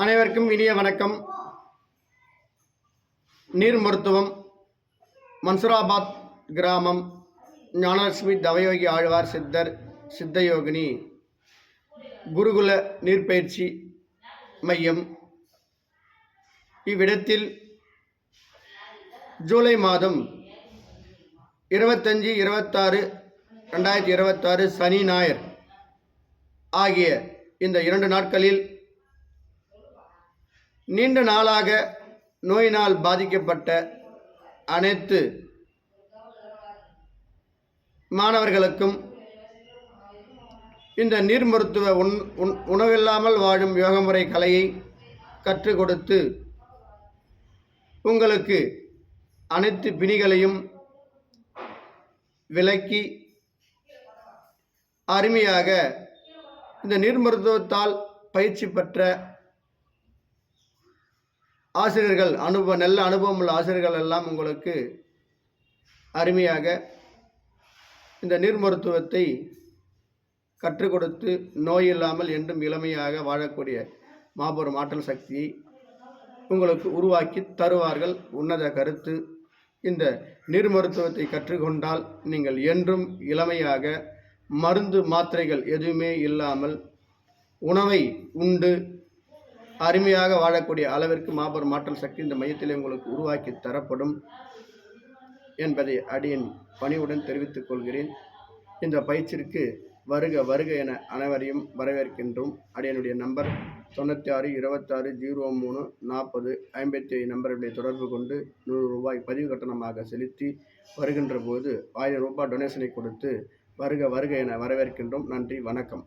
அனைவருக்கும் இனிய வணக்கம். நீர் மருத்துவம், மன்சூராபாத் கிராமம், ஞானலட்சுமி தவயோகி ஆழ்வார் சித்தர் சித்தயோகினி குருகுல நீர்பயிற்சி மையம். இவ்விடத்தில் ஜூலை மாதம் 25, 26, 2026 சனி ஞாயிறு ஆகிய இந்த 2 நாட்களில் நீண்ட நாளாக நோயினால் பாதிக்கப்பட்ட அனைத்து மாணவர்களுக்கும் இந்த நீர் மருத்துவ உணவில்லாமல் வாழும் யோக முறை கலையை கற்றுக் கொடுத்து உங்களுக்கு அனைத்து பிணிகளையும் விலக்கி அருமையாக இந்த நீர் மருத்துவத்தால் பயிற்சி பெற்ற ஆசிரியர்கள், நல்ல அனுபவம் உள்ள ஆசிரியர்கள் எல்லாம் உங்களுக்கு அருமையாக இந்த நீர் மருத்துவத்தை கற்றுக் கொடுத்து நோய் இல்லாமல் என்றும் இளமையாக வாழக்கூடிய மாபெரும் ஆற்றல் சக்தியை உங்களுக்கு உருவாக்கி தருவார்கள். உன்னத கருத்து, இந்த நீர் மருத்துவத்தை கற்றுக்கொண்டால் நீங்கள் என்றும் இளமையாக மருந்து மாத்திரைகள் எதுவுமே இல்லாமல் உணவை உண்டு அருமையாக வாழக்கூடிய அளவிற்கு மாபெரும் ஆற்றல் சக்தி இந்த மையத்தில் உங்களுக்கு உருவாக்கி தரப்படும் என்பதை அடியேன் பணிவுடன் தெரிவித்துக் கொள்கிறேன். இந்த பயிற்சிக்கு வருக வருக என அனைவரையும் வரவேற்கின்றோம். அடியனுடைய நம்பர் 96 26 03 40 55 நம்பருடைய தொடர்பு கொண்டு 100 ரூபாய் பதிவு கட்டணமாக செலுத்தி வருகின்ற போது 1000 ரூபாய் டொனேஷனை கொடுத்து வருக வருக என வரவேற்கின்றோம். நன்றி, வணக்கம்.